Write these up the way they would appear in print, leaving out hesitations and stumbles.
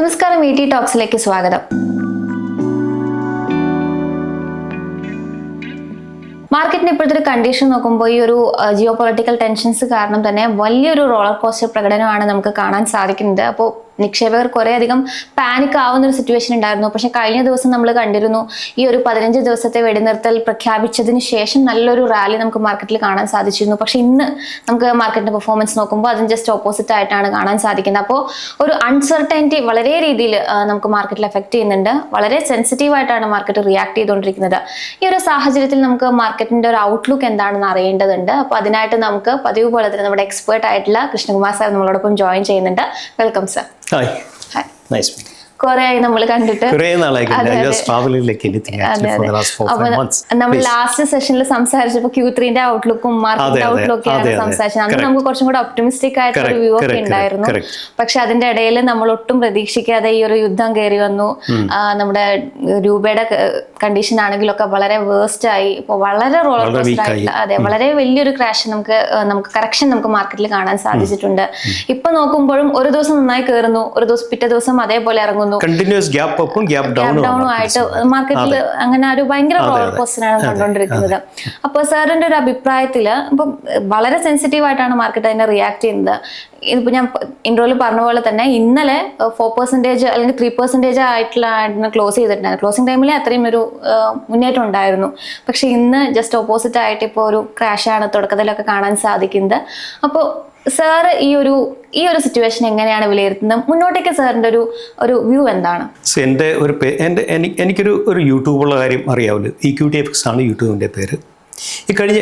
നമസ്കാരം, ET ടോക്സിലേക്ക് സ്വാഗതം. മാർക്കറ്റിന് ഇപ്പോഴത്തെ ഒരു കണ്ടീഷൻ നോക്കുമ്പോൾ ഈ ഒരു ജിയോ പൊളിറ്റിക്കൽ ടെൻഷൻസ് കാരണം തന്നെ വലിയൊരു റോളർ കോസ്റ്റർ പ്രകടനമാണ് നമുക്ക് കാണാൻ സാധിക്കുന്നത്. അപ്പോൾ നിക്ഷേപകർ കുറേ അധികം പാനിക് ആവുന്ന ഒരു സിറ്റുവേഷൻ ഉണ്ടായിരുന്നു. പക്ഷെ കഴിഞ്ഞ ദിവസം നമ്മൾ കണ്ടിരുന്നു, ഈ ഒരു 15 ദിവസത്തെ വെടിനിർത്തൽ പ്രഖ്യാപിച്ചതിന് ശേഷം നല്ലൊരു റാലി നമുക്ക് മാർക്കറ്റിൽ കാണാൻ സാധിച്ചിരുന്നു. പക്ഷെ ഇന്ന് നമുക്ക് മാർക്കറ്റിന്റെ പെർഫോമൻസ് നോക്കുമ്പോൾ അതിന് ജസ്റ്റ് ഓപ്പോസിറ്റ് ആയിട്ടാണ് കാണാൻ സാധിക്കുന്നത്. അപ്പോൾ ഒരു അൺസർട്ടനിറ്റി വളരെ രീതിയിൽ നമുക്ക് മാർക്കറ്റിൽ എഫക്ട് ചെയ്യുന്നുണ്ട്. വളരെ സെൻസിറ്റീവ് ആയിട്ടാണ് മാർക്കറ്റ് റിയാക്ട് ചെയ്തുകൊണ്ടിരിക്കുന്നത്. ഈ ഒരു സാഹചര്യത്തിൽ നമുക്ക് മാർക്കറ്റിന്റെ ഒരു ഔട്ട്ലുക്ക് എന്താണെന്ന് അറിയേണ്ടതുണ്ട്. അപ്പോൾ അതിനായിട്ട് നമുക്ക് പതിവ് പോലെ തന്നെ നമ്മുടെ എക്സ്പേർട്ട് ആയിട്ടുള്ള കൃഷ്ണകുമാർ സാർ നമ്മളോടൊപ്പം ജോയിൻ ചെയ്യുന്നുണ്ട്. Welcome sir. Hi. Hi. Nice. കുറെ ആയി നമ്മൾ കണ്ടിട്ട്. നമ്മൾ ലാസ്റ്റ് സെഷനിൽ സംസാരിച്ചപ്പോൾ Q3 ഔട്ട്ലുക്കും മാർക്കറ്റ് ഔട്ട്ലുക്കൊക്കെയാണ് സംസാരിച്ചത്. അന്ന് നമുക്ക് കുറച്ചും കൂടെ ഒപ്റ്റിമിസ്റ്റിക് ആയിട്ടൊരു വ്യൂ ഒക്കെ ഉണ്ടായിരുന്നു. പക്ഷെ അതിന്റെ ഇടയിൽ നമ്മൾ ഒട്ടും പ്രതീക്ഷിക്കാതെ ഈ ഒരു യുദ്ധം കയറി വന്നു. നമ്മുടെ രൂപയുടെ കണ്ടീഷൻ ആണെങ്കിലൊക്കെ വളരെ വേഴ്സ്റ്റ് ആയി. ഇപ്പോൾ വളരെ റോളർ കോസ്റ്റർ ആയിട്ടുള്ള, അതെ, വളരെ വലിയൊരു ക്രാഷ് നമുക്ക് കറക്ഷൻ നമുക്ക് മാർക്കറ്റിൽ കാണാൻ സാധിച്ചിട്ടുണ്ട്. ഇപ്പൊ നോക്കുമ്പോഴും ഒരു ദിവസം നന്നായി കയറുന്നു, ഒരു ദിവസം പിറ്റേ ദിവസം അതേപോലെ ഇറങ്ങുന്നു. കണ്ടിന്യൂസ് ഗ്യാപ്പ് അപ്പും ഗ്യാപ്പ് ഡൗണും ആയിട്ട് മാർക്കറ്റിൽ അങ്ങനെ ഒരു ഭയങ്കര റോളർ കോസ്റ്ററാണ് കണ്ടുകൊണ്ടിരിക്കുന്നത്. അപ്പോൾ സാറിന്റെ ഒരു അഭിപ്രായത്തില് ഇപ്പം വളരെ സെൻസിറ്റീവ് ആയിട്ടാണ് മാർക്കറ്റ് അതിനെ റിയാക്ട് ചെയ്യുന്നത്. ഇതിപ്പോ ഞാൻ ഇൻട്രോയിൽ പറഞ്ഞ പോലെ തന്നെ ഇന്നലെ 4% അല്ലെങ്കിൽ 3% ആയിട്ടുള്ള ക്ലോസ് ചെയ്തിട്ടുണ്ടായിരുന്നു. ക്ലോസിംഗ് ടൈമിൽ അത്രയും ഒരു മുന്നേറ്റം ഉണ്ടായിരുന്നു. പക്ഷെ ഇന്ന് ജസ്റ്റ് ഓപ്പോസിറ്റ് ആയിട്ട് ഇപ്പോൾ ഒരു ക്രാഷാണ് തുടക്കത്തിലൊക്കെ കാണാൻ സാധിക്കുന്നത്. അപ്പോൾ സാറ് ഈ ഒരു സിറ്റുവേഷൻ എങ്ങനെയാണ് വിലയിരുത്തുന്നത്? മുന്നോട്ടേക്ക് സാറിന്റെ ഒരു വ്യൂ എന്താണ്? എനിക്കൊരു യൂട്യൂബുള്ള കാര്യം അറിയാമല്ലോ. EQTFX ആണ് യൂട്യൂബിൻ്റെ പേര്.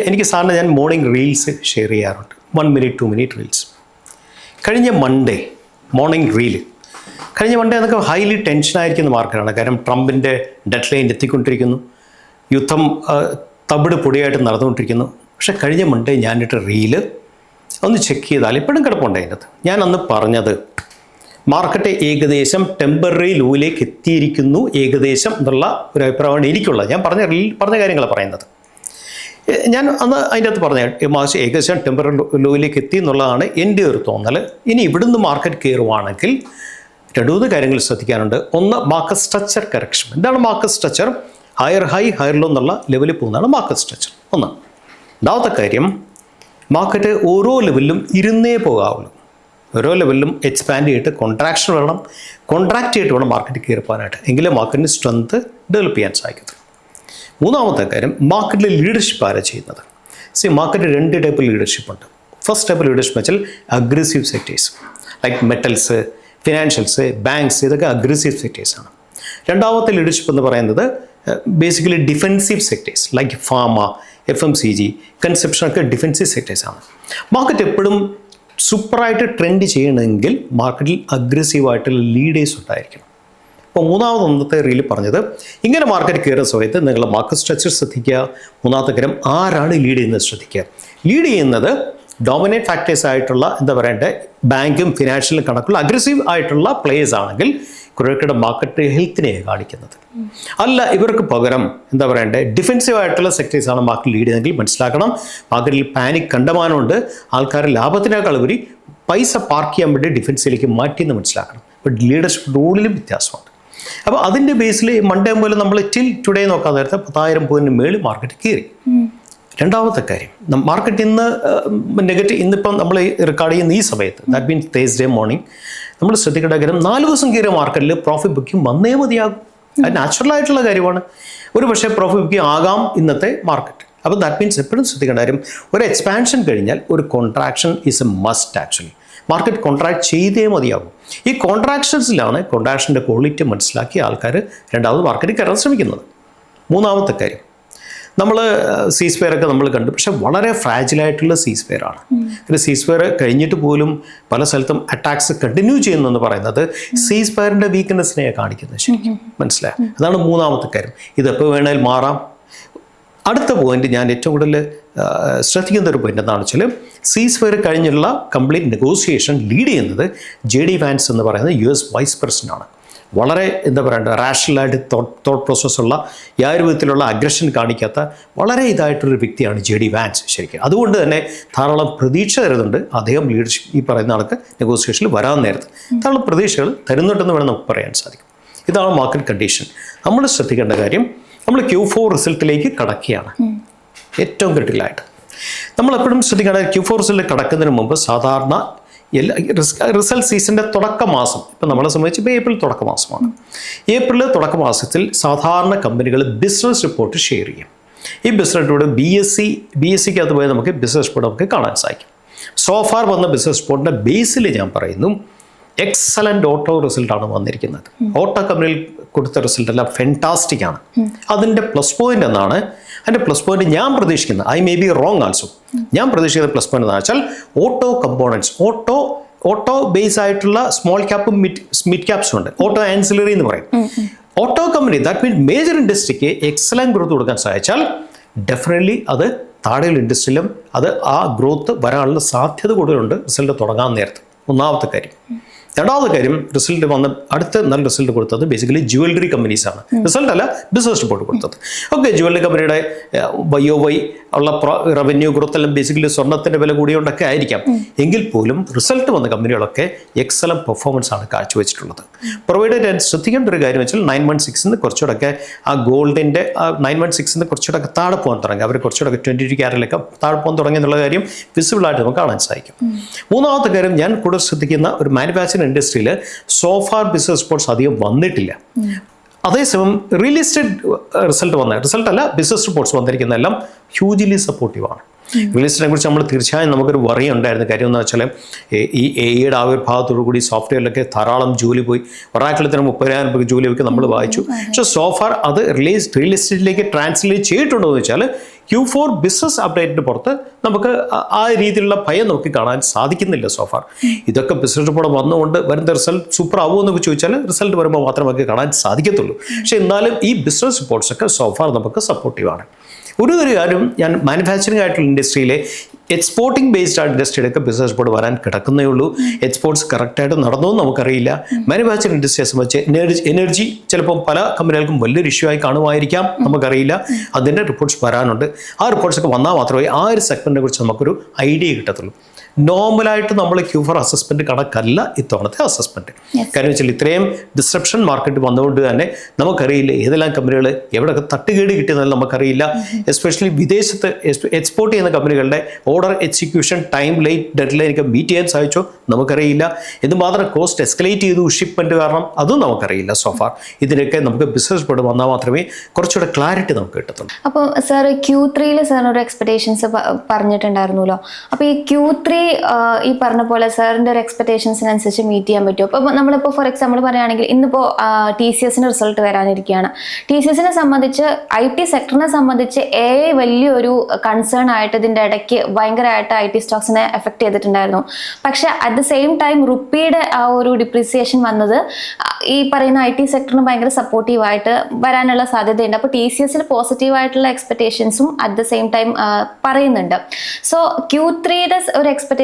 എനിക്ക് സാറിന് ഞാൻ മോർണിംഗ് റീൽസ് ഷെയർ ചെയ്യാറുണ്ട്. 1 minute 2 minute റീൽസ്. കഴിഞ്ഞ മൺഡേ മോർണിംഗ് റീല് എന്നൊക്കെ ഹൈലി ടെൻഷനായിരിക്കുന്ന മാർക്കറ്റാണ്. കാരണം ട്രംപിൻ്റെ ഡെഡ് ലൈൻ എത്തിക്കൊണ്ടിരിക്കുന്നു, യുദ്ധം തവിട് പൊടിയായിട്ട് നടന്നുകൊണ്ടിരിക്കുന്നു. പക്ഷെ കഴിഞ്ഞ മൺഡേ ഞാനിട്ട് റീല് ഒന്ന് ചെക്ക് ചെയ്താൽ ഇപ്പോഴും കിടപ്പുണ്ട് അതിനകത്ത്. ഞാൻ അന്ന് പറഞ്ഞത് മാർക്കറ്റ് ഏകദേശം ടെമ്പററി ലോയിലേക്ക് എത്തിയിരിക്കുന്നു ഏകദേശം എന്നുള്ള ഒരു അഭിപ്രായമാണ് എനിക്കുള്ളത്. ഞാൻ പറഞ്ഞ കാര്യങ്ങളാണ് പറയുന്നത്. ഞാൻ അന്ന് അതിൻ്റെ അകത്ത് പറഞ്ഞ ഏകദേശം ടെമ്പററി ലോയിലേക്ക് എത്തി എന്നുള്ളതാണ് എൻ്റെ ഒരു തോന്നൽ. ഇനി ഇവിടുന്ന് മാർക്കറ്റ് കയറുവാണെങ്കിൽ 2 കാര്യങ്ങൾ ശ്രദ്ധിക്കാനുണ്ട്. ഒന്ന്, മാർക്കറ്റ് സ്ട്രക്ചർ കറക്ഷൻ. എന്താണ് market structure? Higher high higher low എന്നുള്ള ലെവലിൽ പോകുന്നതാണ് മാർക്കറ്റ് സ്ട്രക്ചർ. ഒന്ന്. രണ്ടാമത്തെ കാര്യം, മാർക്കറ്റ് ഓരോ ലെവലിലും ഇരുന്നേ പോകാവുള്ളൂ. ഓരോ ലെവലിലും എക്സ്പാൻഡ് ചെയ്തിട്ട് കോൺട്രാക്ഷൻ വേണം, കോൺട്രാക്ട് ചെയ്തിട്ട് വേണം മാർക്കറ്റ് കയറിപ്പോകാനായിട്ട്. എങ്കിലും മാർക്കറ്റിന് സ്ട്രെങ്ത് ഡെവലപ്പ് ചെയ്യാൻ സാധിക്കും. മൂന്നാമത്തെ കാര്യം, മാർക്കറ്റിൽ ലീഡർഷിപ്പ് ആരാ ചെയ്യുന്നത്? മാർക്കറ്റ് 2 ടൈപ്പ് ലീഡർഷിപ്പ് ഉണ്ട്. ഫസ്റ്റ് ടൈപ്പ് ലീഡർഷിപ്പ് വെച്ചാൽ aggressive sectors like metals, financials, banks, ഇതൊക്കെ അഗ്രസീവ് സെക്ടേഴ്സാണ്. രണ്ടാമത്തെ ലീഡർഷിപ്പ് എന്ന് പറയുന്നത് basically defensive sectors like pharma, FMCG, കൺസെപ്ഷനൊക്കെ ഡിഫെൻസീവ് സെക്ടേഴ്സാണ്. മാർക്കറ്റ് എപ്പോഴും സൂപ്പറായിട്ട് ട്രെൻഡ് ചെയ്യണമെങ്കിൽ മാർക്കറ്റിൽ അഗ്രസീവായിട്ടുള്ള ലീഡേഴ്സ് ഉണ്ടായിരിക്കണം. അപ്പോൾ മൂന്നാമത്തെ റീൽ പറഞ്ഞത്, ഇങ്ങനെ മാർക്കറ്റ് കയറുന്ന സമയത്ത് നിങ്ങൾ മാർക്കറ്റ് സ്ട്രക്ചർ ശ്രദ്ധിക്കുക. മൂന്നാമത്തെ കാര്യം, ആരാണ് ലീഡ് ചെയ്യുന്നത് ശ്രദ്ധിക്കുക. ലീഡ് ചെയ്യുന്നത് ഡോമിനേറ്റ് ഫാക്ടേഴ്സ് ആയിട്ടുള്ള ബാങ്കും ഫിനാൻഷ്യലും കണക്കുള്ള അഗ്രസീവ് ആയിട്ടുള്ള പ്ലേയേഴ്സ് ആണെങ്കിൽ കുറേക്കൂടെ മാർക്കറ്റ് ഹെൽത്തിനെ കാണിക്കുന്നത്. അല്ല, ഇവർക്ക് പകരം ഡിഫെൻസീവ് ആയിട്ടുള്ള സെക്ടേഴ്സാണ് മാർക്കറ്റ് ലീഡ് ചെയ്യുന്നതെങ്കിൽ മനസ്സിലാക്കണം, മാർക്കറ്റിൽ പാനിക് കണ്ടമാനമുണ്ട്. ആൾക്കാർ ലാഭത്തിനേക്കാൾ ഉപരി പൈസ പാർക്ക് ചെയ്യാൻ വേണ്ടി ഡിഫെൻസിലേക്ക് മാറ്റിയെന്ന് മനസ്സിലാക്കണം. ബട്ട് ലീഡർഷിപ്പ് റൂളിലും വ്യത്യാസമുണ്ട്. അപ്പോൾ അതിൻ്റെ ബേസിൽ മൺഡേ പോലെ നമ്മൾ ടുഡേ നോക്കാൻ നേരത്തെ 10,000 പോയിന്റ് മേളിൽ മാർക്കറ്റ് കയറി. രണ്ടാമത്തെ കാര്യം, മാർക്കറ്റ് ഇന്നിപ്പം നമ്മൾ റെക്കോർഡ് ചെയ്യുന്ന ഈ സമയത്ത്, ദാറ്റ് മീൻസ് തേഴ്സ്ഡേ മോർണിംഗ്, നമ്മൾ ശ്രദ്ധിക്കേണ്ട കാര്യം 4 ദിവസം കയറിയ മാർക്കറ്റിൽ പ്രോഫിറ്റ് ബുക്കിംഗ് വന്നേ മതിയാകും. അത് നാച്ചുറൽ ആയിട്ടുള്ള കാര്യമാണ്. ഒരു പക്ഷേ പ്രോഫിറ്റ് ബുക്കിംഗ് ആകാം ഇന്നത്തെ മാർക്കറ്റ്. അപ്പോൾ ദാറ്റ് മീൻസ് എപ്പോഴും ശ്രദ്ധിക്കേണ്ട കാര്യം, ഒരു എക്സ്പാൻഷൻ കഴിഞ്ഞാൽ ഒരു contraction is A must. Actually market contract ചെയ്തേ മതിയാകും. ഈ കോൺട്രാക്ഷൻസിലാണ് കോൺട്രാക്ഷൻ്റെ ക്വാളിറ്റി മനസ്സിലാക്കി ആൾക്കാർ രണ്ടാമത് മാർക്കറ്റിൽ കയറാൻ ശ്രമിക്കുന്നത്. മൂന്നാമത്തെ കാര്യം, നമ്മൾ സീസ്ഫെയറൊക്കെ നമ്മൾ കണ്ടു, പക്ഷെ വളരെ ഫ്രാജിലായിട്ടുള്ള സീസ്ഫെയറാണ്. പിന്നെ സീസ്ഫെയർ കഴിഞ്ഞിട്ട് പോലും പല സ്ഥലത്തും അറ്റാക്സ് കണ്ടിന്യൂ ചെയ്യുന്നു എന്ന് പറയുന്നത് സീസ്ഫെയറിൻ്റെ വീക്ക്നെസ്സിനെ കാണിക്കുന്നത്. ശരിക്കും മനസ്സിലായി. അതാണ് മൂന്നാമത്തെ കാര്യം. ഇതെപ്പോൾ വേണേൽ മാറാം. അടുത്ത പോയിന്റ്, ഞാൻ ഏറ്റവും കൂടുതൽ ശ്രദ്ധിക്കുന്ന ഒരു പോയിന്റ് എന്താണെന്ന് വെച്ചാൽ, സീസ്ഫെയർ കഴിഞ്ഞുള്ള കംപ്ലീറ്റ് നെഗോസിയേഷൻ ലീഡ് ചെയ്യുന്നത് JD വാൻസ് എന്ന് പറയുന്നത് US വൈസ് പ്രസിഡൻ്റാണ്. വളരെ എന്താ പറയണ്ട റാഷണലായിട്ട് തോട്ട് പ്രോസസ്സുള്ള യാതൊരു വിധത്തിലുള്ള അഗ്രഷൻ കാണിക്കാത്ത വളരെ ഇതായിട്ടൊരു വ്യക്തിയാണ് JD വാൻസ് ശരിക്കും. അതുകൊണ്ട് തന്നെ ധാരാളം പ്രതീക്ഷ തരുന്നുണ്ട് അദ്ദേഹം ലീഡർഷിപ്പ് ഈ പറയുന്ന ആൾക്ക് നെഗോസിയേഷനിൽ വരാൻ നേരത്ത് ധാരാളം പ്രതീക്ഷകൾ തരുന്നുണ്ടെന്ന് വേണം നമുക്ക് പറയാൻ സാധിക്കും. ഇതാണ് മാർക്കറ്റ് കണ്ടീഷൻ. നമ്മൾ ശ്രദ്ധിക്കേണ്ട കാര്യം, നമ്മൾ Q4 റിസൾട്ടിലേക്ക് കടക്കുകയാണ് ഏറ്റവും ക്രിട്ടിക്കലായിട്ട്. നമ്മളെപ്പോഴും ശ്രദ്ധിക്കേണ്ട Q4 റിസൾട്ട് കടക്കുന്നതിന് മുമ്പ് സാധാരണ റിസൾട്ട് സീസണിൻ്റെ തുടക്ക മാസം, ഇപ്പം നമ്മളെ സംബന്ധിച്ച് ഇപ്പോൾ ഏപ്രിൽ തുടക്ക മാസമാണ്. ഏപ്രിൽ തുടക്ക മാസത്തിൽ സാധാരണ കമ്പനികൾ ബിസിനസ് റിപ്പോർട്ട് ഷെയർ ചെയ്യും. ഈ ബിസിനസ് റിപ്പോർട്ട് BSEക്കകത്ത് പോയി നമുക്ക് ബിസിനസ് റിപ്പോർട്ട് നമുക്ക് കാണാൻ സാധിക്കും. സോഫാർ വന്ന ബിസിനസ് റിപ്പോർട്ടിൻ്റെ ബേസിൽ ഞാൻ പറയുന്നു എക്സലൻ്റ് ഓട്ടോ റിസൾട്ടാണ് വന്നിരിക്കുന്നത്. ഓട്ടോ കമ്പനിയിൽ കൊടുത്ത റിസൾട്ട് എല്ലാം ഫെൻറ്റാസ്റ്റിക് ആണ്. അതിൻ്റെ പ്ലസ് പോയിന്റ് എന്നാണ്, അതിൻ്റെ പ്ലസ് പോയിന്റ് ഞാൻ പ്രതീക്ഷിക്കുന്നത്, I may be wrong also, ഞാൻ പ്രതീക്ഷിക്കുന്ന പ്ലസ് പോയിന്റ് എന്താണെന്ന് വെച്ചാൽ ഓട്ടോ കമ്പോണൻസ്, ഓട്ടോ ബേസ് ആയിട്ടുള്ള സ്മോൾ ക്യാപ്പും മിഡ് ക്യാപ്സും ഉണ്ട്. ഓട്ടോ ആൻസിലറി എന്ന് പറയും. Auto company that means major ഇൻഡസ്ട്രിക്ക് എക്സലന്റ് ഗ്രോത്ത് കൊടുക്കാൻ സാധിച്ചാൽ ഡെഫിനറ്റ്ലി അത് താഴെയുള്ള ഇൻഡസ്ട്രിയിലും അത് ആ ഗ്രോത്ത് വരാനുള്ള സാധ്യത കൂടുതലുണ്ട് റിസൾട്ട് തുടങ്ങാൻ നേരത്ത്. ഒന്നാമത്തെ കാര്യം. രണ്ടാമത്തെ കാര്യം, റിസൾട്ട് വന്ന് അടുത്ത നല്ല റിസൾട്ട് കൊടുത്തത് ബേസിക്കലി ജുവലറി കമ്പനീസാണ്. റിസൾട്ട് അല്ല, ബിസിനസ് റിപ്പോർട്ട് കൊടുത്തത്. ഓക്കെ, ജുവലറി കമ്പനിയുടെ YOY ഉള്ള റവന്യൂ ഗ്രോത്ത് എല്ലാം ബേസിക്കലി സ്വർണ്ണത്തിൻ്റെ വില കൂടിയോണ്ടൊക്കെ ആയിരിക്കാം. എങ്കിൽ പോലും റിസൾട്ട് വന്ന കമ്പനികളൊക്കെ എക്സലന്റ് പെർഫോമൻസ് ആണ് കാഴ്ചവെച്ചിട്ടുള്ളത്. പ്രൊവൈഡർ ശ്രദ്ധിക്കേണ്ട ഒരു കാര്യം വെച്ചാൽ 916 കുറച്ചുകൂടെയൊക്കെ ആ ഗോൾഡിൻ്റെ 916 കുറച്ചുകൂടെയൊക്കെ താഴെ പോകാൻ തുടങ്ങി. അവർ കുറച്ചുകൂടെയൊക്കെ 22 ക്യാരറ്റിലൊക്കെ താഴെ പോകാൻ തുടങ്ങി എന്നുള്ള കാര്യം വിസിബിളായിട്ട് നമുക്ക് കാണാൻ സാധിക്കും. മൂന്നാമത്തെ കാര്യം, ഞാൻ കൂടുതൽ ശ്രദ്ധിക്കുന്ന ഒരു മാനുഫാക്ചറിംഗ് ഇൻഡസ്ട്രിയിൽ സോഫാർ ബിസിനസ് റിപ്പോർട്ട്സ് അധികം വന്നിട്ടില്ല. അതേസമയം റിയൽ എസ്റ്റേറ്റ് റിസൾട്ട് അല്ല, ബിസിനസ് റിപ്പോർട്ട്സ് വന്നിരിക്കുന്നതെല്ലാം ഹ്യൂജ്ലി സപ്പോർട്ടീവാണ്. റിയൽ എസ്റ്റേറ്റിനെ കുറിച്ച് നമ്മൾ തീർച്ചയായും നമുക്കൊരു വറി ഉണ്ടായിരുന്ന കാര്യം എന്ന് വെച്ചാൽ ഈ AI ആവിർഭാവത്തോടു കൂടി സോഫ്റ്റ്വെയറിലൊക്കെ ധാരാളം ജോലി പോയി. ഒരാൾക്കിടത്തിന് 30,000 രൂപ ജോലിയൊക്കെ നമ്മൾ വായിച്ചു. പക്ഷേ സോഫാർ അത് റിയൽ എസ്റ്റേറ്റിലേക്ക് ട്രാൻസ്ലേറ്റ് ചെയ്തിട്ടുണ്ടോ എന്ന് വെച്ചാൽ Q4 ബിസിനസ് അപ്ഡേറ്റിന് പുറത്ത് നമുക്ക് ആ രീതിയിലുള്ള ഭയം നമുക്ക് കാണാൻ സാധിക്കുന്നില്ല സോഫാർ. ഇതൊക്കെ ബിസിനസ് റിപ്പോർട്ട് വന്നുകൊണ്ട് വരുന്ന റിസൾട്ട് സൂപ്പർ ആവുമോ എന്നൊക്കെ ചോദിച്ചാൽ റിസൾട്ട് വരുമ്പോൾ മാത്രമേ നമുക്ക് കാണാൻ സാധിക്കത്തുള്ളൂ. പക്ഷേ എന്നാലും ഈ ബിസിനസ് റിപ്പോർട്ട്സ് ഒക്കെ സോഫാർ നമുക്ക് സപ്പോർട്ടീവാണ്. ഒരു കാര്യം, ഞാൻ മാനുഫാക്ചറിംഗ് ആയിട്ടുള്ള ഇൻഡസ്ട്രിയിലെ എക്സ്പോർട്ടിംഗ് ബേസ്ഡ് ആയിട്ട് ഇൻഡസ്ട്രിയുടെയൊക്കെ ബിസിനസ് റിപ്പോർട്ട് വരാൻ കിടക്കുന്നേ ഉള്ളൂ. എക്സ്പോർട്ട്സ് കറക്റ്റായിട്ട് നടന്നോ എന്ന് നമുക്കറിയില്ല. മാനുഫാക്ചറിംഗ് ഇൻഡസ്ട്രിയെ സംബന്ധിച്ച് എനർജി ചിലപ്പോൾ പല കമ്പനികൾക്കും വലിയൊരു ഇഷ്യൂ ആയി കാണുമായിരിക്കാം, നമുക്കറിയില്ല. അതിൻ്റെ റിപ്പോർട്ട്സ് വരാനുണ്ട്. ആ റിപ്പോർട്ട്സൊക്കെ വന്നാൽ മാത്രമേ ആ ഒരു സെഗ്മെൻറ്റിനെ കുറിച്ച് നമുക്കൊരു ഐഡിയ കിട്ടത്തുള്ളൂ. നോർമലായിട്ട് നമ്മൾ Q4 അസസ്മെൻറ്റ് കണക്കല്ല ഇത്തവണത്തെ അസസ്മെൻറ്റ്. കാര്യം വെച്ചാൽ ഇത്രയും ഡിസ്റപ്ഷൻ മാർക്കറ്റ് വന്നുകൊണ്ട് തന്നെ നമുക്കറിയില്ല ഏതെല്ലാം കമ്പനികൾ എവിടെയൊക്കെ തട്ടുകേട് കിട്ടിയെന്നാലും നമുക്കറിയില്ല. എസ്പെഷ്യലി വിദേശത്ത് എക്സ്പോർട്ട് ചെയ്യുന്ന കമ്പനികളുടെ ഓർഡർ എക്സിക്യൂഷൻ ടൈം ലൈറ്റ് ഡെഡ്ലൈനൊക്കെ മീറ്റ് ചെയ്യാൻ സാധിച്ചോ നമുക്കറിയില്ല. എന്തുമാത്രം കോസ്റ്റ് എസ്കലേറ്റ് ചെയ്തു ഷിപ്മെൻറ്റ് കാരണം അതും നമുക്കറിയില്ല സോഫാർ. ഇതിനൊക്കെ നമുക്ക് ബിസിനസ് റിപ്പോർട്ട് വന്നാൽ മാത്രമേ കുറച്ചുകൂടെ ക്ലാരിറ്റി നമുക്ക് കിട്ടത്തുള്ളൂ. അപ്പോൾ സാർ Q3 സാറിന് ഒരു എക്സ്പെക്ടേഷൻസ് പറഞ്ഞിട്ടുണ്ടായിരുന്നല്ലോ. അപ്പോൾ ഈ Q3 ഈ പറഞ്ഞ പോലെ സാറിൻ്റെ ഒരു എക്സ്പെക്ടേഷൻസിനനുസരിച്ച് മീറ്റ് ചെയ്യാൻ പറ്റുമോ? അപ്പോൾ നമ്മളിപ്പോൾ ഫോർ എക്സാമ്പിൾ പറയുകയാണെങ്കിൽ ഇന്നിപ്പോൾ TCSന് റിസൾട്ട് വരാനിരിക്കുകയാണ്. TCSനെ സംബന്ധിച്ച് IT സെക്ടറിനെ സംബന്ധിച്ച് വലിയൊരു കൺസേൺ ആയിട്ട് ഇതിൻ്റെ ഇടയ്ക്ക് ഭയങ്കരമായിട്ട് IT സ്റ്റോക്സിനെ എഫക്ട് ചെയ്തിട്ടുണ്ടായിരുന്നു. പക്ഷേ അറ്റ് ദ സെയിം ടൈം റുപ്പിയുടെ ആ ഒരു ഡിപ്രീസിയേഷൻ വന്നത് ഈ പറയുന്ന IT സെക്ടറിന് ഭയങ്കര സപ്പോർട്ടീവായിട്ട് വരാനുള്ള സാധ്യതയുണ്ട്. അപ്പോൾ TCSൽ പോസിറ്റീവായിട്ടുള്ള എക്സ്പെക്ടേഷൻസും അറ്റ് ദ സെയിം ടൈം പറയുന്നുണ്ട്. സോ Q3യുടെ ഒരു എക്സ്പെക്ടേഷൻസ്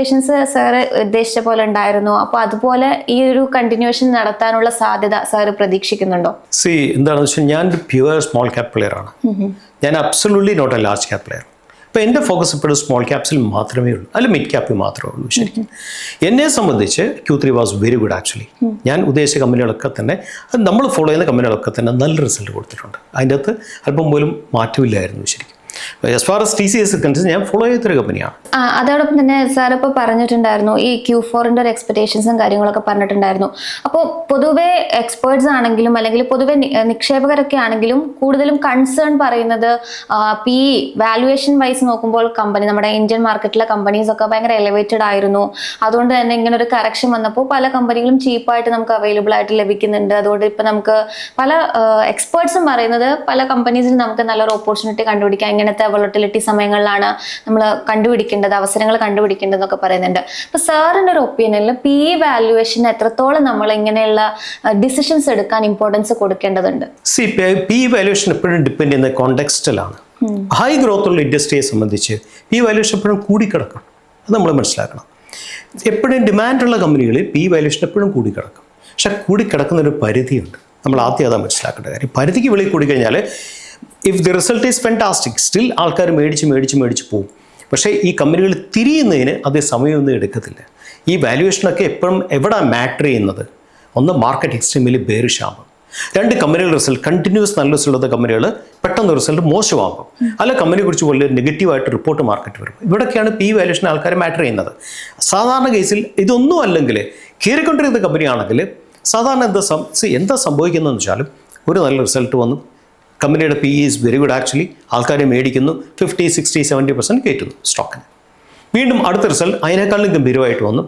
സാറ് ഉദ്ദേശിച്ച പോലെ ഉണ്ടായിരുന്നു. അപ്പോൾ അതുപോലെ ഈ ഒരു കണ്ടിന്യൂഷൻ നടത്താനുള്ള സാധ്യത സാറ് പ്രതീക്ഷിക്കുന്നുണ്ടോ? എന്താണെന്ന് വെച്ചാൽ ഞാനൊരു പ്യുവർ സ്മോൾ ക്യാപ് പ്ലെയർ ആണ്. ഞാൻ absolutely not a large cap player. അപ്പോൾ എൻ്റെ ഫോക്കസ് ഇപ്പോഴും സ്മോൾ ക്യാപ്സിൽ മാത്രമേ ഉള്ളൂ, അല്ല മിഡ് ക്യാപ്പിൽ മാത്രമേ ഉള്ളൂ. ശരിക്കും എന്നെ സംബന്ധിച്ച് Q3 was very good actually. ഞാൻ ഉദ്ദേശിച്ച കമ്പനികളൊക്കെ തന്നെ, നമ്മൾ ഫോളോ ചെയ്യുന്ന കമ്പനികളൊക്കെ തന്നെ നല്ല റിസൾട്ട് കൊടുത്തിട്ടുണ്ട്. അതിൻ്റെ അകത്ത് അല്പം പോലും മാറ്റമില്ലായിരുന്നു ശരിക്കും. As far as TCS concern ഞാൻ ഫോളോ ചെയ്തൊരു കമ്പനിയാണ്. അതോടൊപ്പം തന്നെ സാർ ഇപ്പോൾ പറഞ്ഞിട്ടുണ്ടായിരുന്നു ഈ Q4ൻ്റെ ഒരു എക്സ്പെക്ടേഷൻസും കാര്യങ്ങളൊക്കെ പറഞ്ഞിട്ടുണ്ടായിരുന്നു. അപ്പോൾ പൊതുവെ എക്സ്പേർട്സ് ആണെങ്കിലും അല്ലെങ്കിൽ പൊതുവെ നിക്ഷേപകരൊക്കെ ആണെങ്കിലും കൂടുതലും കൺസേൺ പറയുന്നത് PE വാല്യുവേഷൻ വൈസ് നോക്കുമ്പോൾ കമ്പനി നമ്മുടെ ഇന്ത്യൻ മാർക്കറ്റിലെ കമ്പനീസ് ഒക്കെ ഭയങ്കര എലിവേറ്റഡ് ആയിരുന്നു. അതുകൊണ്ട് തന്നെ ഇങ്ങനെ ഒരു കറക്ഷൻ വന്നപ്പോൾ പല കമ്പനികളും ചീപ്പായിട്ട് നമുക്ക് അവൈലബിൾ ആയിട്ട് ലഭിക്കുന്നുണ്ട്. അതുകൊണ്ട് ഇപ്പം നമുക്ക് പല എക്സ്പേർട്സും പറയുന്നത് പല കമ്പനീസിൽ നമുക്ക് നല്ലൊരു ഓപ്പർച്യൂണിറ്റി കണ്ടുപിടിക്കാം. ഇങ്ങനത്തെ വോളട്ടിലിറ്റി സമയങ്ങളിലാണ് നമ്മൾ അവസരങ്ങൾ കണ്ടുപിടിക്കേണ്ടതെന്നൊക്കെ പറയുന്നുണ്ട്. അപ്പോൾ സാറിൻ്റെ ഒരു ഒപ്പീനിയനിൽ PE വാല്യുവേഷൻ എത്രത്തോളം നമ്മൾ ഇങ്ങനെയുള്ള ഡിസിഷൻസ് എടുക്കാൻ ഇമ്പോർട്ടൻസ് കൊടുക്കേണ്ടതുണ്ട്? PE വാല്യുവേഷൻ എപ്പോഴും ഡിപ്പെൻഡ് ചെയ്യുന്ന കോണ്ടെക്സ്റ്റലാണ്. ഹൈ ഗ്രോത്ത് ഉള്ള ഇൻഡസ്ട്രിയെ സംബന്ധിച്ച് PE വാല്യുവേഷൻ എപ്പോഴും കൂടിക്കിടക്കണം. അത് നമ്മൾ മനസ്സിലാക്കണം. എപ്പോഴും ഡിമാൻഡുള്ള കമ്പനികളിൽ PE വാല്യുവേഷൻ എപ്പോഴും കൂടിക്കിടക്കും. പക്ഷെ കൂടിക്കിടക്കുന്നൊരു പരിധിയുണ്ട്. നമ്മൾ ആദ്യം അതാ മനസ്സിലാക്കേണ്ട കാര്യം. പരിധിക്ക് വെളിയിൽ കൂടിക്കഴിഞ്ഞാൽ if the result is fantastic, still ആൾക്കാർ മേടിച്ച് പോകും. പക്ഷേ ഈ കമ്പനികൾ തിരിയുന്നതിന് അതേ സമയമൊന്നും എടുക്കത്തില്ല. ഈ വാല്യുവേഷനൊക്കെ എപ്പോഴും എവിടെ മാറ്റർ ചെയ്യുന്നത്? ഒന്ന്, മാർക്കറ്റ് എക്സ്ട്രീമിലി ബേറിഷാകും. 2, കമ്പനികൾ റിസൾട്ട് കണ്ടിന്യൂസ് നല്ല റിസൾട്ടുള്ള കമ്പനികൾ പെട്ടെന്ന് റിസൾട്ട് മോശമാകും. അല്ല, കമ്പനിയെക്കുറിച്ച് വളരെ നെഗറ്റീവായിട്ട് റിപ്പോർട്ട് മാർക്കറ്റ് വരും. ഇവിടെയൊക്കെയാണ് പി വാല്യുവേഷൻ ആൾക്കാർ മാറ്റർ ചെയ്യുന്നത്. സാധാരണ കേസിൽ ഇതൊന്നും അല്ലെങ്കിൽ കയറിക്കൊണ്ടിരുന്ന കമ്പനിയാണെങ്കിൽ സാധാരണ എന്താ സംഭവിക്കുന്നതെന്ന് വെച്ചാലും ഒരു നല്ല റിസൾട്ട് വന്നു, കമ്പനിയുടെ P is very good actually, ആൾക്കാരെ മേടിക്കുന്നു, 50, 60, 70% കയറ്റുന്നു സ്റ്റോക്കിന്. വീണ്ടും അടുത്ത റിസൾട്ട് അതിനേക്കാളും ഗംഭീരമായിട്ട് വന്നു.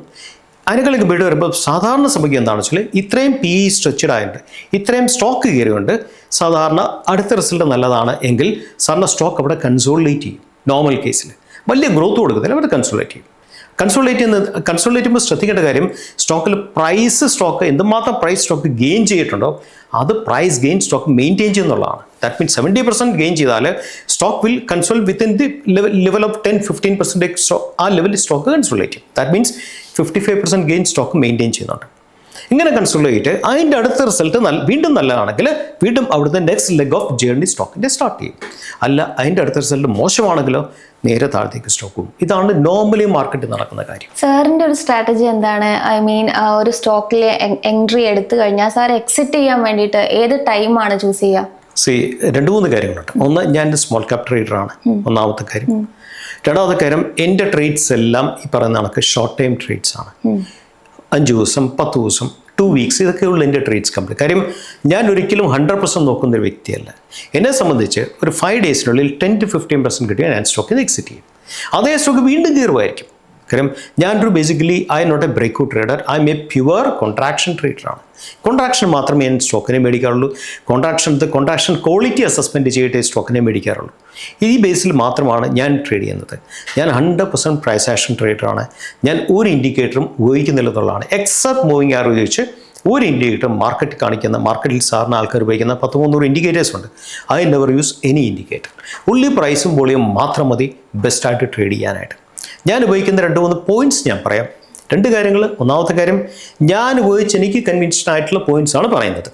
അതിനേക്കാളും ഗംഭീരമായിട്ട് വരുമ്പോൾ സാധാരണ സംഭവിക്കുക എന്താണെന്ന് വെച്ചാൽ ഇത്രയും പി ഇ സ്ട്രെച്ചഡ് ആയിട്ട് ഇത്രയും സ്റ്റോക്ക് കയറിയുണ്ട്. സാധാരണ അടുത്ത റിസൾട്ട് നല്ലതാണ് എങ്കിൽ സാറിന് സ്റ്റോക്ക് അവിടെ കൺസോളിഡേറ്റ് ചെയ്യും. നോർമൽ കേസിൽ വലിയ ഗ്രോത്ത് കൊടുക്കത്തില്ല, അവർ കൺസോളിഡേറ്റ് ചെയ്യും. കൺസോളിഡേറ്റ് ചെയ്യുമ്പോൾ ശ്രദ്ധിക്കേണ്ട കാര്യം, സ്റ്റോക്ക് എന്തുമാത്രം പ്രൈസ് സ്റ്റോക്ക് ഗെയിൻ ചെയ്തിട്ടുണ്ടോ അത് പ്രൈസ് ഗെയിൻ സ്റ്റോക്ക് മെയിൻറ്റെയിൻ ചെയ്യുന്നുള്ളതാണ്. ദാറ്റ് മീൻസ് 70% ഗെയിൻ ചെയ്താൽ stock will consol within the level of 10-15% ആ ലെവലിൽ സ്റ്റോക്ക് കൺസോളിഡേറ്റ് ചെയ്യും. That means 55% gain stock maintain ചെയ്യുന്നുണ്ട്. ഇങ്ങനെ കൺസോളിഡേറ്റ് അതിൻ്റെ അടുത്ത റിസൾട്ട് വീണ്ടും നല്ലതാണെങ്കിൽ വീണ്ടും അവിടുത്തെ നെക്സ്റ്റ് ലെഗ് ഓഫ് ജേർണി സ്റ്റോക്കിൻ്റെ സ്റ്റാർട്ട് ചെയ്യും. അല്ല, അതിൻ്റെ അടുത്ത റിസൾട്ട് മോശമാണെങ്കിലോ നേരെ താഴത്തേക്ക് സ്റ്റോക്ക് പോകും. ഇതാണ് നോർമലി മാർക്കറ്റിൽ നടക്കുന്ന കാര്യം. സാറിൻ്റെ ഒരു സ്ട്രാറ്റജി എന്താണ്? ഐ മീൻ ഒരു സ്റ്റോക്കിൽ എൻട്രി എടുത്തു കഴിഞ്ഞാൽ സാർ എക്സിറ്റ് ചെയ്യാൻ വേണ്ടിയിട്ട് ഏത് ടൈമാണ് ചൂസ് ചെയ്യുക? 2-3 കാര്യങ്ങളുണ്ട്. ഒന്ന്, ഞാൻ സ്മോൾ ക്യാപ് ട്രേഡറാണ്, ഒന്നാമത്തെ കാര്യം. രണ്ടാമത്തെ കാര്യം, എൻ്റെ ട്രേഡ്സ് എല്ലാം ഈ പറയുന്ന കണക്ക് ഷോർട്ട് ടൈം ട്രേഡ്സ് ആണ്. 5 ദിവസം, 10 ദിവസം, 2 വീക്സ്, ഇതൊക്കെയുള്ള എൻ്റെ ട്രേഡ്സ് കംപ്ലീറ്റ്. കാര്യം ഞാൻ ഒരിക്കലും 100% നോക്കുന്ന ഒരു വ്യക്തിയല്ല. എന്നെ സംബന്ധിച്ച് ഒരു 5 ഡേയ്സിനുള്ളിൽ 10-15% കിട്ടിയാൽ ഞാൻ സ്റ്റോക്കിൽ നിന്ന് എക്സിറ്റ് ചെയ്യും. അതേ സ്റ്റോക്ക് വീണ്ടും കയറുമായിരിക്കും. കാര്യം ഞാനൊരു basically I not a breakout trader, I am a pure contraction ട്രേഡറാണ്. കോൺട്രാക്ഷൻ മാത്രമേ ഞാൻ സ്റ്റോക്കിനെ മേടിക്കാറുള്ളൂ. കോൺട്രാക്ഷൻ ക്വാളിറ്റി അസസ്മെൻറ്റ് ചെയ്തിട്ടേ സ്റ്റോക്കിനെ മേടിക്കാറുള്ളൂ. ഈ ബേസിൽ മാത്രമാണ് ഞാൻ ട്രേഡ് ചെയ്യുന്നത്. ഞാൻ 100% പ്രൈസ് ആക്ഷൻ ട്രേഡറാണ്. ഞാൻ ഒരു ഇൻഡിക്കേറ്ററും ഉപയോഗിക്കുന്നില്ലെന്നുള്ളതാണ്. എക്സെപ്റ്റ് മൂവിങ് ആവറേജ് വെച്ച് ഒരു ഇൻഡിക്കേറ്റർ മാർക്കറ്റിൽ സാറിന് ആൾക്കാർ ഉപയോഗിക്കുന്ന 10-300 ഇൻഡിക്കേറ്റേഴ്സ് ഉണ്ട്. I never use any indicator. ഉള്ളി പ്രൈസും വോളിയം മാത്രം മതി ബെസ്റ്റായിട്ട് ട്രേഡ് ചെയ്യാനായിട്ട്. ഞാൻ ഉപയോഗിക്കുന്ന 2-3 പോയിന്റ്സ് ഞാൻ പറയാം. 2 കാര്യങ്ങൾ. ഒന്നാമത്തെ കാര്യം, ഞാൻ ഉപയോഗിച്ച് എനിക്ക് കൺവിൻസ്ഡ് ആയിട്ടുള്ള പോയിന്റ്സ് ആണ് പറയുന്നത്.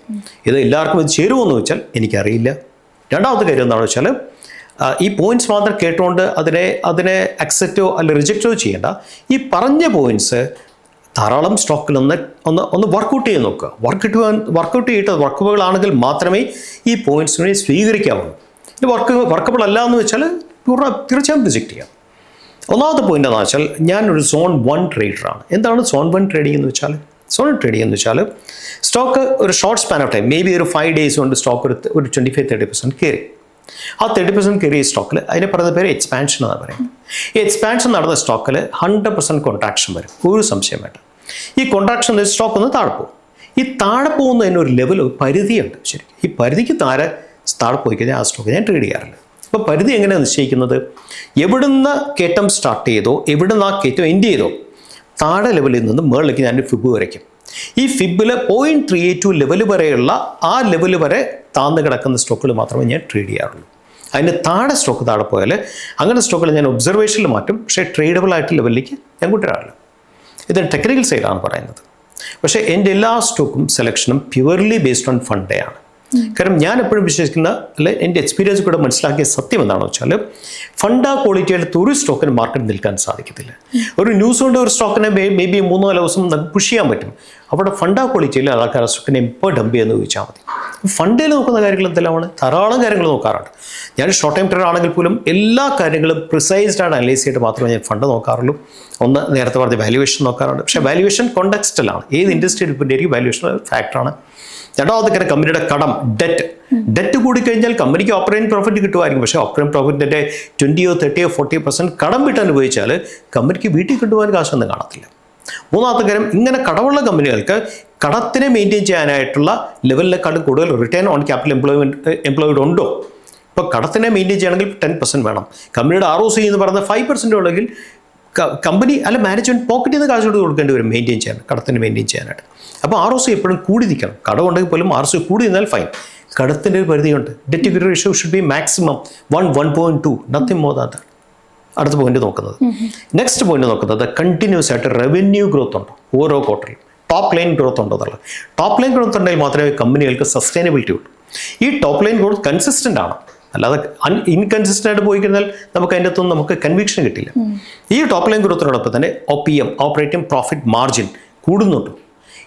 ഇത് എല്ലാവർക്കും ഇത് ചേരുമോ എന്ന് വെച്ചാൽ എനിക്കറിയില്ല. രണ്ടാമത്തെ കാര്യം എന്താണെന്ന് വെച്ചാൽ, ഈ പോയിന്റ്സ് മാത്രം കേട്ടുകൊണ്ട് അതിനെ അക്സെപ്റ്റോ അല്ലെങ്കിൽ റിജക്റ്റോ ചെയ്യേണ്ട. ഈ പറഞ്ഞ പോയിന്റ്സ് ധാരാളം സ്റ്റോക്കിൽ ഒന്ന് വർക്കൗട്ട് ചെയ്ത് നോക്കുക. വർക്കൗട്ട് ചെയ്തിട്ട് വർക്കബിളാണെങ്കിൽ മാത്രമേ ഈ പോയിന്റ്സിനെ സ്വീകരിക്കാവുള്ളൂ. ഇത് വർക്കബിൾ അല്ല എന്ന് വെച്ചാൽ തീർച്ചയായും റിജക്റ്റ് ചെയ്യാം. ഒന്നാമത്തെ പോയിന്റ് എന്താണെന്ന് വെച്ചാൽ, ഞാനൊരു സോൺ 1 ട്രേഡറാണ്. എന്താണ് സോൺ 1 ട്രേഡിംഗ് എന്ന് വെച്ചാൽ? സ്റ്റോക്ക് ഒരു short span of time, may be ഒരു 5 ഡേയ്സ് കൊണ്ട് സ്റ്റോക്ക് ഒരു 25-30% കയറി. ആ 30% കയറിയ സ്റ്റോക്കിൽ അതിനെ പറയുന്ന പേര് എക്സ്പാൻഷൻ എന്നാണ് പറയുന്നത്. ഈ എക്സ്പാൻഷൻ നടന്ന സ്റ്റോക്കിൽ 100% കോൺട്രാക്ഷൻ വരും, ഒരു സംശയം വേണ്ട. ഈ കോൺട്രാക്ഷൻ സ്റ്റോക്ക് ഒന്ന് താഴെ പോകും. ഈ താഴെ പോകുന്നതിന് ഒരു ലെവൽ, പരിധിയുണ്ട്. ശരി, ഈ പരിധിക്ക് താഴെ പോയി കഴിഞ്ഞാൽ ആ സ്റ്റോക്ക് ഞാൻ ട്രേഡ് ചെയ്യാറില്ല. അപ്പോൾ പരിധി എങ്ങനെയാണ് നിശ്ചയിക്കുന്നത്? എവിടുന്ന് കയറ്റം സ്റ്റാർട്ട് ചെയ്തോ, എവിടുന്ന് ആ കയറ്റം എൻഡ് ചെയ്തോ, താഴെ ലെവലിൽ നിന്ന് മുകളിലേക്ക് ഞാൻ ഫിബ് വരയ്ക്കും. ഈ ഫിബിൽ 0.382 ലെവൽ വരെയുള്ള ആ ലെവൽ വരെ താഴ്ന്നു കിടക്കുന്ന സ്റ്റോക്കുകൾ മാത്രമേ ഞാൻ ട്രേഡ് ചെയ്യാറുള്ളൂ. അതിന് താഴെ സ്റ്റോക്ക് താഴെ പോയാൽ അങ്ങനെ സ്റ്റോക്കുകൾ ഞാൻ ഒബ്സർവേഷനിൽ മാറ്റും. പക്ഷേ ട്രേഡബിൾ ആയിട്ട് ലെവലിലേക്ക് ഞാൻ കൊണ്ടുവരാറില്ല. ഇത് ടെക്നിക്കൽ സൈഡാണ് പറയുന്നത്. പക്ഷേ എൻ്റെ എല്ലാ സ്റ്റോക്കും സെലക്ഷനും പ്യുവർലി ബേസ്ഡ് ഓൺ ഫണ്ടേ ആണ്. കാരണം ഞാൻ എപ്പോഴും വിശ്വസിക്കുന്ന, അല്ലെ എൻ്റെ എക്സ്പീരിയൻസ് കൂടെ മനസ്സിലാക്കിയ സത്യം എന്താണെന്ന് വെച്ചാൽ, ഫണ്ടാ ക്വാളിറ്റിയുടെ ഒരു സ്റ്റോക്കിന് മാർക്കറ്റ് നിൽക്കാൻ സാധിക്കത്തില്ല. ഒരു ന്യൂസ് കൊണ്ട് ഒരു സ്റ്റോക്കിനെ മേ ബി 3-4 ദിവസം നമുക്ക് പുഷ് ചെയ്യാൻ പറ്റും. അവിടെ ഫണ്ടാ ക്വാളിറ്റിയിൽ ആൾക്കാർ സ്റ്റോക്കിനെ ഇപ്പോൾ ഡംപ് ചെയ്യുന്നത് ചോദിച്ചാൽ മതി. ഫണ്ടിൽ നോക്കുന്ന കാര്യങ്ങൾ എന്തെല്ലാമാണ്? ധാരാളം കാര്യങ്ങൾ നോക്കാറുണ്ട്. ഞാൻ ഷോർട്ട് ടൈം ട്രേഡർ ആണെങ്കിൽ പോലും എല്ലാ കാര്യങ്ങളും പ്രിസൈസ്ഡ് ആയിട്ട് അനലൈസ് ചെയ്തിട്ട് മാത്രമേ ഞാൻ ഫണ്ട് നോക്കാറുള്ളൂ. ഒന്ന്, നേരത്തെ പറഞ്ഞ വാല്യുവേഷൻ നോക്കാറുണ്ട്. പക്ഷേ വാല്യുവേഷൻ കോണ്ടെക്സ്റ്റലാണ്. ഏത് ഇൻഡസ്ട്രി ഡിപ്പെൻഡ് ആയിരിക്കും, വാല്യുവേഷൻ ഫാക്ടറാണ്. രണ്ടാമത്തെ കാര്യം, കമ്പനിയുടെ കടം, ഡെറ്റ് കൂടിക്കഴിഞ്ഞാൽ കമ്പനിക്ക് ഓപ്പറേറ്റിംഗ് പ്രോഫിറ്റ് കിട്ടുമായിരിക്കും. പക്ഷേ ഓപ്പറേറ്റിംഗ് പ്രോഫിറ്റിൻ്റെ 20%, 30%, 40% കടം വിട്ടാൻ ഉപയോഗിച്ചാൽ കമ്പനിക്ക് വീട്ടിൽ കിട്ടുവാൻ കാശൊന്നും കാണത്തില്ല. മൂന്നാമത്തെ കാര്യം, ഇങ്ങനെ കടമുള്ള കമ്പനികൾക്ക് കടത്തിനെ മെയിൻറ്റെയിൻ ചെയ്യാനായിട്ടുള്ള ലെവലിനെക്കാളും കൂടുതൽ റിട്ടേൺ ഓൺ ക്യാപിറ്റൽ എംപ്ലോയിഡ് ഉണ്ടോ? ഇപ്പോൾ കടത്തിനെ മെയിൻറ്റെയിൻ ചെയ്യണമെങ്കിൽ 10% വേണം. കമ്പനിയുടെ ROC എന്ന് പറയുന്നത് 5% ഉള്ളെങ്കിൽ കമ്പനി അല്ല മാനേജ്മെൻറ്റ് പോക്കറ്റിൽ നിന്ന് കാശ് കൊടുക്കേണ്ടി വരും മെയിൻറ്റെയിൻ ചെയ്യാൻ, കടത്തിന് മെയിൻറ്റെയിൻ ചെയ്യാനായിട്ട്. അപ്പോൾ ROC എപ്പോഴും കൂടി നിൽക്കണം. കടം ഉണ്ടെങ്കിൽ പോലും ROC കൂടി നിന്നാൽ ഫൈൻ. കടത്തിൻ്റെ ഒരു പരിധിയുണ്ട്. Debt equity ratio should be maximum 1.2, nothing more than that. അടുത്ത പോയിന്റ് നോക്കുന്നത്, നെക്സ്റ്റ് പോയിന്റ് നോക്കുന്നത്, കണ്ടിന്യൂസ് ആയിട്ട് റവന്യൂ ഗ്രോത്ത് ഉണ്ടോ ഓരോ ക്വാർട്ടറിലും. ടോപ്പ് ലൈൻ ഗ്രോത്ത് ഉണ്ടോ എന്നുള്ളത്. ടോപ്പ് ലൈൻ ഗ്രോത്ത് ഉണ്ടെങ്കിൽ മാത്രമേ കമ്പനികൾക്ക് സസ്റ്റൈനബിലിറ്റി ഉള്ളൂ. ഈ ടോപ്പ് ലൈൻ ഗ്രോത്ത് കൺസിസ്റ്റൻ്റ് ആണ്, അല്ലാതെ ഇൻകൺസിസ്റ്റൻ്റ് ആയിട്ട് പോയി കഴിഞ്ഞാൽ നമുക്ക് അതിൻ്റെ അകത്തൊന്നും നമുക്ക് കൺവിക്ഷൻ കിട്ടില്ല. ഈ ടോപ്പ് ലൈൻ ഗ്രോത്തിനോടൊപ്പം തന്നെ OPM, ഓപ്പറേറ്റിംഗ് പ്രോഫിറ്റ് മാർജിൻ കൂടുന്നുണ്ട്.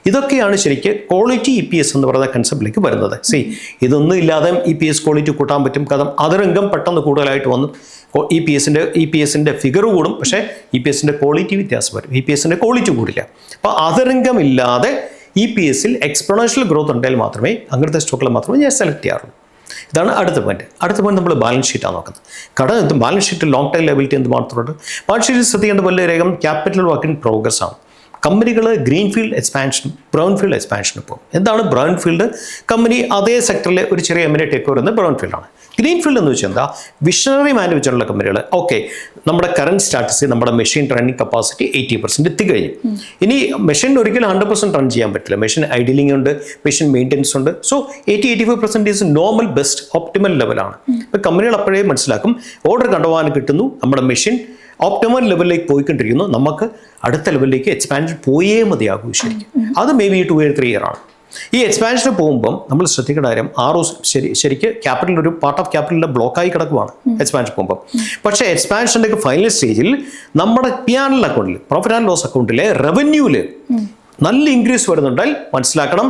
ഇതൊക്കെയാണ് ശരിക്കും ക്വാളിറ്റി EPS എന്ന് പറയുന്ന കൺസെപ്റ്റിലേക്ക് വരുന്നത്. ഇതൊന്നും ഇല്ലാതെ EPS ക്വാളിറ്റി കൂട്ടാൻ പറ്റും. കാരണം അതർ ഇൻകം പെട്ടെന്ന് കൂടുതലായിട്ട് വന്നു EPSൻ്റെ ഫിഗർ കൂടും, പക്ഷേ EPSൻ്റെ ക്വാളിറ്റി വ്യത്യാസം വരും. EPSൻ്റെ ക്വാളിറ്റി കൂടില്ല. അപ്പോൾ അതർ ഇൻകം ഇല്ലാതെ EPSൽ എക്സ്പോണൻഷ്യൽ ഗ്രോത്ത് ഉണ്ടെങ്കിൽ മാത്രമേ അങ്ങനത്തെ സ്റ്റോക്കുകൾ മാത്രമേ ഞാൻ സെലക്ട് ചെയ്യാറുള്ളൂ. ഇതാണ് അടുത്ത പോയിന്റ്. അടുത്ത പോയിന്റ് നമ്മൾ ബാലൻസ് ഷീറ്റാണ് നോക്കുന്നത്. Balance sheet long time liability എന്ത് മാത്രമുണ്ട്. ബാലൻസ് ഷീറ്റ് ശ്രദ്ധിക്കേണ്ട വലിയ രേഖം ക്യാപിറ്റൽ വർക്ക് ഇൻ പ്രോഗ്രസ് ആണ്. കമ്പനികൾ ഗ്രീൻഫീൽഡ് എക്സ്പാൻഷനും ബ്രൗൺഫീൽഡ് എക്സ്പാൻഷനും പോകും. എന്താണ് ബ്രൗൺഫീൽഡ്? കമ്പനി അതേ സെക്ടറിലെ ഒരു ചെറിയ M&A ടേക്ക് ഓവർ എന്നത് ബ്രൗൺഫീൽഡാണ്. ഗ്രീൻഫീൽഡ് എന്ന് വെച്ചാൽ എന്താ? വിഷണറി മാൻഡ് വെച്ചിട്ടുള്ള കമ്പനികൾ. ഓക്കെ, നമ്മുടെ കറന്റ് സ്റ്റാറ്റസ് നമ്മുടെ മെഷീൻ റണ്ണിങ് കപ്പാസിറ്റി 80% എത്തിക്കഴിഞ്ഞു. ഇനി മെഷീൻ ഒരിക്കലും 100% റൺ ചെയ്യാൻ പറ്റില്ല. മെഷീൻ ഐഡിലിംഗ് ഉണ്ട്, മെഷീൻ മെയിൻ്റെനൻസ് ഉണ്ട്. So 80-85% is normal best optimal ലെവലാണ്. ഇപ്പോൾ കമ്പനികൾ അപ്പോഴേ മനസ്സിലാക്കും ഓർഡർ കണ്ടുപോകാൻ കിട്ടുന്നു, നമ്മുടെ മെഷീൻ ഓപ്റ്റിമൽ ലെവലിലേക്ക് പോയിക്കൊണ്ടിരിക്കുന്നു, നമുക്ക് അടുത്ത ലെവലിലേക്ക് എക്സ്പാൻഷൻ പോയേ മതിയാകും ശരിക്കും. അത് മേ ബി 2 or 3 year ആണ്. ഈ എക്സ്പാൻഷന് പോകുമ്പം നമ്മൾ ശ്രദ്ധിക്കേണ്ട കാര്യം ശരിക്ക് ക്യാപിറ്റൽ ഒരു പാർട്ട് ഓഫ് ക്യാപിറ്റലിൻ്റെ ബ്ലോക്കായി കിടക്കുവാണ് എക്സ്പാൻഷൻ പോകുമ്പോൾ. പക്ഷേ എക്സ്പാൻഷൻ്റെ ഫൈനൽ സ്റ്റേജിൽ നമ്മുടെ P&L അക്കൗണ്ടിൽ, പ്രോഫിറ്റ് ആൻഡ് ലോസ് അക്കൗണ്ടിലെ റവന്യൂവിൽ നല്ല ഇൻക്രീസ് വരുന്നുണ്ടെങ്കിൽ മനസ്സിലാക്കണം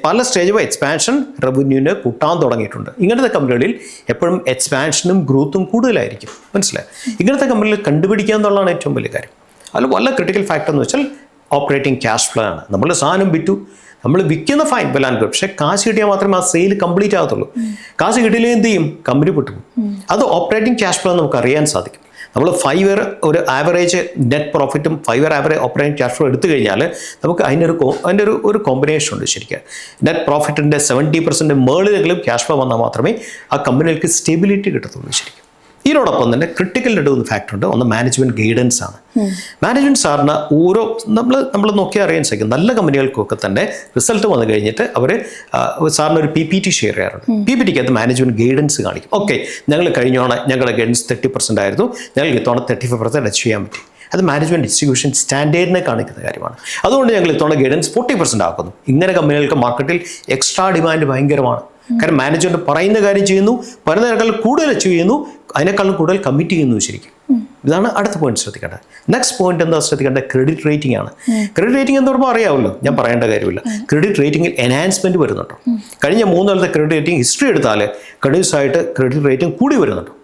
പല സ്റ്റേജും എക്സ്പാൻഷൻ റവന്യൂവിനെ കൂട്ടാൻ തുടങ്ങിയിട്ടുണ്ട്. ഇങ്ങനത്തെ കമ്പനികളിൽ എപ്പോഴും എക്സ്പാൻഷനും ഗ്രോത്തും കൂടുതലായിരിക്കും. മനസ്സിലായി? ഇങ്ങനത്തെ കമ്പനികൾ കണ്ടുപിടിക്കുക എന്നുള്ളതാണ് ഏറ്റവും വലിയ കാര്യം. അതിൽ വല്ല ക്രിട്ടിക്കൽ ഫാക്ടർ എന്ന് വെച്ചാൽ ഓപ്പറേറ്റിംഗ് ക്യാഷ് ഫ്ലോ ആണ്. നമ്മൾ സാധനം വിറ്റു, നമ്മൾ വിൽക്കുന്ന ഫൈൻ വെൽ ആൻഡ് ഗുഡ്, പക്ഷേ കാശ് കിട്ടിയാൽ മാത്രമേ ആ സെയിൽ കംപ്ലീറ്റ് ആകത്തുള്ളൂ. കാശ് കിട്ടിയില്ലെങ്കിൽ എന്ത് ചെയ്യും? കമ്പനി പൊട്ടും. അത് ഓപ്പറേറ്റിംഗ് ക്യാഷ് ഫ്ലോ നമുക്ക് അറിയാൻ സാധിക്കും. നമ്മൾ 5 year ഒരു ആവറേജ് നെറ്റ് പ്രോഫിറ്റും 5 year average operating cash flow എടുത്തു കഴിഞ്ഞാൽ നമുക്ക് അതിൻ്റെ ഒരു കോമ്പിനേഷൻ ഉണ്ട് ശരിക്കും. നെറ്റ് പ്രോഫിറ്റിൻ്റെ 70% മുകളിലെങ്കിലും ക്യാഷ് ഫ്ലോ വന്നാൽ മാത്രമേ ആ കമ്പനികൾക്ക് സ്റ്റെബിലിറ്റി കിട്ടത്തുള്ളൂ ശരിക്കും. ഇതിനോടൊപ്പം തന്നെ ക്രിട്ടിക്കൽ ആയിട്ട് ഫാക്ടർ ഉണ്ട്. ഒന്ന് മാനേജ്മെന്റ് ഗൈഡൻസ് ആണ്. മാനേജ്മെന്റ് സാറിന് ഓരോ നമ്മൾ നോക്കിയാൽ അറിയാൻ സാധിക്കും. നല്ല കമ്പനികൾക്കൊക്കെ തന്നെ റിസൾട്ട് വന്നു കഴിഞ്ഞിട്ട് അവർ സാറിന് ഒരു PPT ഷെയർ ചെയ്യാറുണ്ട്. PPTക്ക് അത് മാനേജ്മെന്റ് ഗൈഡൻസ് കാണിക്കും. ഓക്കെ, ഞങ്ങൾ കഴിഞ്ഞോണം ഞങ്ങളുടെ ഗൈഡൻസ് 30% ആയിരുന്നു, ഞങ്ങൾക്ക് ഇത്തവണ 35% അച്ചീവ് ചെയ്യാൻ പറ്റി. അത് മാനേജ്മെന്റ് ഇൻസ്റ്റിറ്റ്യൂഷൻ സ്റ്റാൻഡേർഡിനെ കാണിക്കുന്ന കാര്യമാണ്. അതുകൊണ്ട് ഞങ്ങൾ ഇത്തവണ ഗൈഡൻസ് 40% ആക്കുന്നു. ഇങ്ങനെ കമ്പനികൾക്ക് മാർക്കറ്റിൽ എക്സ്ട്രാ ഡിമാൻഡ് ഭയങ്കരമാണ്. കാരണം മാനേജ്മെന്റ് പറയുന്ന കാര്യം ചെയ്യുന്നു, പറയുന്നതിനേക്കാൾ കൂടുതൽ അച്ചീവ് ചെയ്യുന്നു, അതിനേക്കാളും കൂടുതൽ കമ്മിറ്റ് ചെയ്യുന്നു ശരിക്കും. ഇതാണ് അടുത്ത പോയിന്റ് ശ്രദ്ധിക്കേണ്ടത്. നെക്സ്റ്റ് പോയിന്റ് എന്താ ശ്രദ്ധിക്കേണ്ടത്? ക്രെഡിറ്റ് റേറ്റിംഗ് ആണ്. ക്രെഡിറ്റ് റേറ്റിംഗ് എന്ന് പറയുമ്പോൾ അറിയാമല്ലോ, ഞാൻ പറയേണ്ട കാര്യമില്ല. ക്രെഡിറ്റ് റേറ്റിംഗിൽ എൻഹാൻസ്മെന്റ് വരുന്നുണ്ടോ? കഴിഞ്ഞ 3 കൊല്ലത്തെ ക്രെഡിറ്റ് റേറ്റിംഗ് ഹിസ്റ്ററി എടുത്താൽ കണ്ടിന്യൂസ് ആയിട്ട് ക്രെഡിറ്റ് റേറ്റിംഗ് കൂടി വരുന്നുണ്ടോ?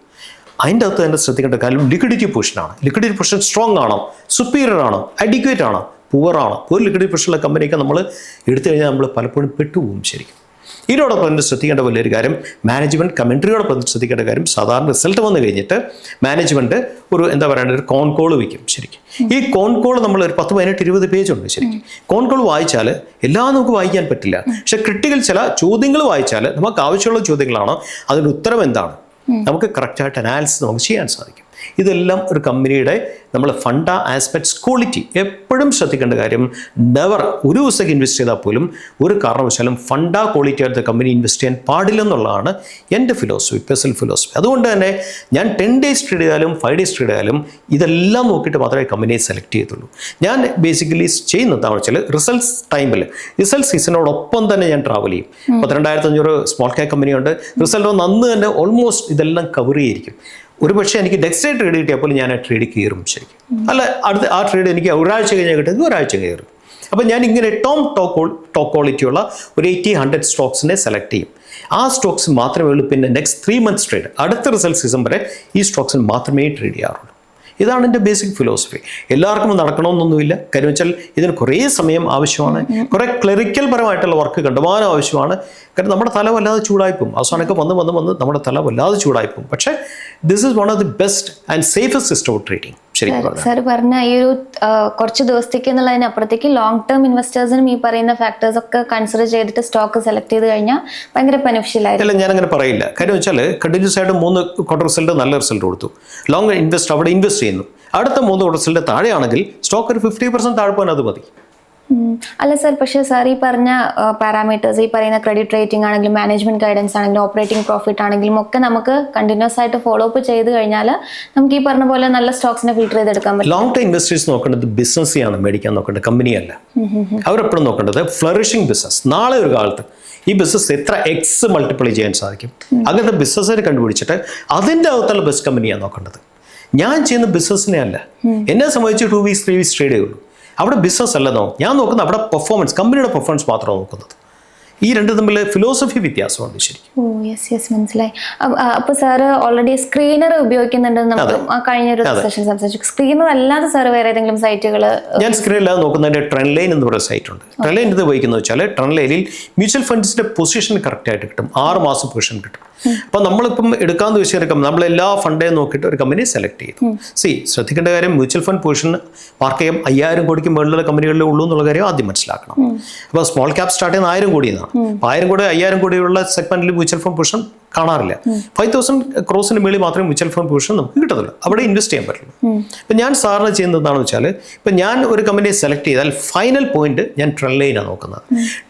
അതിൻ്റെ അകത്ത് തന്നെ ശ്രദ്ധിക്കേണ്ട കാര്യം ലിക്വിഡിറ്റി പൊസിഷനാണ്. ലിക്വിഡിറ്റി പൊസിഷൻ സ്ട്രോങ് ആണോ, സുപ്പീരിയർ ആണോ, അഡിക്വേറ്റ് ആണോ, പുവർ ആണോ? ഒരു ലിക്വിഡിറ്റി പൊസിഷനുള്ള കമ്പനിയൊക്കെ നമ്മൾ എടുത്തു കഴിഞ്ഞാൽ നമ്മൾ പലപ്പോഴും പെട്ടുപോകും ശരിക്കും. ഇതിനോടൊപ്പം ശ്രദ്ധിക്കേണ്ട വലിയൊരു കാര്യം മാനേജ്മെന്റ് കമൻട്രിയോടൊപ്പം ശ്രദ്ധിക്കേണ്ട കാര്യം, സാധാരണ റിസൾട്ട് വന്നു കഴിഞ്ഞിട്ട് മാനേജ്മെന്റ് ഒരു എന്താ പറയുക ഒരു കോൺ കോൾ വയ്ക്കും ശരിക്കും. ഈ കോൺ കോൾ നമ്മൾ ഒരു 10, 18, 20 പേജ് ഉണ്ട് ശരിക്കും. കോൺ കോൾ വായിച്ചാൽ എല്ലാം നമുക്ക് വായിക്കാൻ പറ്റില്ല. പക്ഷെ ക്രിട്ടിക്കൽ ചില ചോദ്യങ്ങൾ വായിച്ചാൽ നമുക്ക് ആവശ്യമുള്ള ചോദ്യങ്ങളാണോ, അതിൻ്റെ ഉത്തരം എന്താണ്, നമുക്ക് കറക്റ്റായിട്ട് അനാലിസിസ് നമുക്ക് ചെയ്യാൻ സാധിക്കും. ഇതെല്ലാം ഒരു കമ്പനിയുടെ നമ്മൾ ഫണ്ട ആസ്പെക്ട്സ് ക്വാളിറ്റി എപ്പോഴും ശ്രദ്ധിക്കേണ്ട കാര്യം. നെവർ ഒരു ദിവസം ഇൻവെസ്റ്റ് ചെയ്താൽ പോലും ഒരു കാരണവശാലും ഫണ്ട ക്വാളിറ്റി ആയിട്ട് കമ്പനി ഇൻവെസ്റ്റ് ചെയ്യാൻ പാടില്ലെന്നുള്ളതാണ് എൻ്റെ ഫിലോസഫി, പേഴ്സണൽ ഫിലോസഫി. അതുകൊണ്ട് തന്നെ ഞാൻ 10 days ട്രേഡ് ചെയ്താലും 5 days ട്രേഡ് ചെയ്താലും ഇതെല്ലാം നോക്കിയിട്ട് മാത്രമേ കമ്പനിയെ സെലക്ട് ചെയ്യത്തുള്ളൂ. ഞാൻ ബേസിക്കലി ചെയ്യുന്നത് എന്താണെന്ന് വെച്ചാൽ റിസൾട്ട്സ് ടൈമിൽ റിസൾട്ട് സീസണോടൊപ്പം തന്നെ ഞാൻ ട്രാവൽ ചെയ്യും. 12,500 സ്മോൾ ക്യാപ് കമ്പനിയുണ്ട്. റിസൾട്ട് വന്ന് അന്ന് തന്നെ ഓൾമോസ്റ്റ് ഇതെല്ലാം കവർ ചെയ്തിരിക്കും. ഒരു പക്ഷേ എനിക്ക് നെക്സ്റ്റ് ഡേ ട്രേഡ് കിട്ടിയപ്പോൾ ഞാൻ ആ ട്രേഡ് കയറും ശരിക്കും. അല്ല, അടുത്ത ആ ട്രേഡ് എനിക്ക് ഒരാഴ്ച കഴിഞ്ഞാൽ കിട്ടുന്നത് ഒരാഴ്ച കയറും. അപ്പോൾ ഞാൻ ഇങ്ങനെ ടോപ്പ് ക്വാളിറ്റിയുള്ള ഒരു 80-100 സ്റ്റോക്സിനെ സെലക്ട് ചെയ്യും. ആ സ്റ്റോക്സ് മാത്രമേ ഉള്ളൂ. പിന്നെ നെക്സ്റ്റ് 3 months ട്രേഡ്, അടുത്ത റിസൾട്ട് സീസൺ വരെ ഈ സ്റ്റോക്സിന് മാത്രമേ ട്രേഡ് ചെയ്യാറുള്ളൂ. ഇതാണ് എൻ്റെ ബേസിക് ഫിലോസഫി. എല്ലാവർക്കും നടക്കണമെന്നൊന്നുമില്ല. കാര്യം വെച്ചാൽ ഇതിന് കുറേ സമയം ആവശ്യമാണ്, കുറേ ക്ലറിക്കൽ പരമായിട്ടുള്ള വർക്ക് കണ്ടുപോകാൻ ആവശ്യമാണ്. കാരണം നമ്മുടെ തല വല്ലാതെ ചൂടായിപ്പോവും. അവസാനമൊക്കെ വന്ന് നമ്മുടെ തല വല്ലാതെ ചൂടായിപ്പോവും. പക്ഷേ this is one of the best and safest system of trading. Sir പറഞ്ഞ ഈ ഒരു കുറച്ച് ദിവസത്തേക്ക് എന്നുള്ളതിനപ്പുറത്തേക്ക് ലോങ് ടേം ഇൻവെസ്റ്റേഴ്സിനും ഈ പറയുന്ന ഫാക്ടേഴ്സ് ഒക്കെ കൺസിഡർ ചെയ്തിട്ട് സ്റ്റോക്ക് സെലക്ട് ചെയ്ത് കഴിഞ്ഞാൽ ഭയങ്കര ബെനിഫിഷ്യൽ ആയിരിക്കും. അല്ല, ഞാനങ്ങനെ പറയില്ല. കാര്യം വെച്ചാൽ കണ്ടിന്യൂസ് ആയിട്ട് 3 quarter റിസൾട്ട് നല്ല റിസൾട്ട് കൊടുത്തു, ലോങ് ഇൻവെസ്റ്റ് അവിടെ ഇൻവെസ്റ്റ് ചെയ്യുന്നു. അടുത്ത 3 quarter റിസൾട്ട് താഴെയാണെങ്കിൽ സ്റ്റോക്ക് ഒരു 50% താഴെ പോകാൻ അത് മതി. അല്ല സർ, പക്ഷേ സാർ ഈ പറഞ്ഞ പാരാമീറ്റേഴ്സ്, ഈ പറയുന്ന ക്രെഡിറ്റ് റേറ്റിംഗ് ആണെങ്കിലും മാനേജ്മെന്റ് ഗൈഡൻസ് ആണെങ്കിലും ഓപ്പറേറ്റിംഗ് പ്രോഫിറ്റ് ആണെങ്കിലും ഒക്കെ നമുക്ക് കണ്ടിന്യൂസ് ആയിട്ട് ഫോളോ അപ്പ് ചെയ്ത് കഴിഞ്ഞാൽ നമുക്ക് ഈ പറഞ്ഞ പോലെ നല്ല സ്റ്റോക്സിനെ ഫിൽട്ടർ ചെയ്തെടുക്കാൻ പറ്റും. ലോങ് ടൈം ഇൻവെസ്റ്റേഴ്സ് നോക്കേണ്ടത് ബിസിനസ്സാണ് മേടിക്കാൻ നോക്കേണ്ടത്, കമ്പനിയല്ല. അവരെപ്പോഴും നോക്കേണ്ടത് ഫ്ലറിഷിംഗ് ബിസിനസ്. നാളെ ഒരു കാലത്ത് ഈ ബിസിനസ് എത്ര എക്സ് മൾട്ടിപ്ലൈ ചെയ്യാൻ സാധിക്കും, അങ്ങനത്തെ ബിസിനസ്സിനെ കണ്ടുപിടിച്ചിട്ട് അതിൻ്റെ അകത്തുള്ള ബെസ്റ്റ് കമ്പനിയാണ് നോക്കേണ്ടത്. ഞാൻ ചെയ്യുന്ന ബിസിനസ്സിനെ അല്ല. എന്നെ സംബന്ധിച്ച് 2 weeks 3 weeks ട്രേഡേ ഉള്ളൂ. അവിടെ ബിസിനസ് അല്ല ഞാൻ നോക്കുന്നത്, അവിടെ പെർഫോമൻസ്, കമ്പനിയുടെ പെർഫോമൻസ് മാത്രമാണ് നോക്കുന്നത്. ഈ രണ്ടും തമ്മിൽ ഫിലോസഫി വ്യത്യാസമുണ്ട് ശരിക്കും. ഓ യെസ് മനസ്സിലായി. അപ്പോൾ സാറ് ഓൾറെഡി സ്ക്രീനർ ഉപയോഗിക്കുന്നുണ്ടെന്ന് നമുക്ക് കഴിഞ്ഞൊരു സെഷൻ സംസാരിച്ചു. സ്ക്രീനർ അല്ലാതെ സാർ വേറെ ഏതെങ്കിലും സൈറ്റുകൾ? ഞാൻ സ്ക്രീനില്ലാതെ നോക്കുന്നതിൻ്റെ ട്രെൻഡ് ലൈൻ എന്ന് പറയുന്ന സൈറ്റ് ഉണ്ട്. ട്രെൻഡ് ലൈൻ ഇത് ഉപയോഗിക്കുന്നത് വെച്ചാൽ ട്രെൻഡ് ലൈനിൽ മ്യൂച്വൽ ഫണ്ട്സിന്റെ പൊസിഷൻ കറക്റ്റായിട്ട് കിട്ടും. 6 മാസം പൊസിഷൻ കിട്ടും. അപ്പോൾ നമ്മളിപ്പം എടുക്കാമെന്ന് വെച്ചാൽ നമ്മളെല്ലാ ഫണ്ടേയും നോക്കിയിട്ട് ഒരു കമ്പനി സെലക്ട് ചെയ്തു. ശ്രദ്ധിക്കേണ്ട കാര്യം, മ്യൂച്വൽ ഫണ്ട് പൊസിഷൻ മാർക്ക് ചെയ്യാൻ 5000 കോടിക്ക് മുകളിലുള്ള കമ്പനികളിലേ ഉള്ളൂ എന്നുള്ള കാര്യം ആദ്യം മനസ്സിലാക്കണം. അപ്പോൾ സ്മോൾ ക്യാപ് സ്റ്റാർട്ട് ചെയ്യുന്ന 1000 കോടി എന്നാണ്. 1000 കോടി 5000 കോടിയുള്ള സെഗ്മെന്റിൽ മ്യൂച്വൽ ഫണ്ട് പൊസിഷൻ കാണാറില്ല. 5000 ക്രോസിന് മേളിൽ മാത്രമേ മ്യൂച്വൽ ഫണ്ട് പൊസിഷൻ നമുക്ക് കിട്ടത്തുള്ളൂ, അവിടെ ഇൻവെസ്റ്റ് ചെയ്യാൻ പറ്റുള്ളൂ. ഇപ്പം ഞാൻ സാറിന് ചെയ്യുന്നത് എന്താണെന്ന് വെച്ചാൽ, ഇപ്പം ഞാൻ ഒരു കമ്പനിയെ സെലക്ട് ചെയ്താൽ ഫൈനൽ പോയിന്റ് ഞാൻ ട്രെൻഡ് ലൈനാണ് നോക്കുന്നത്.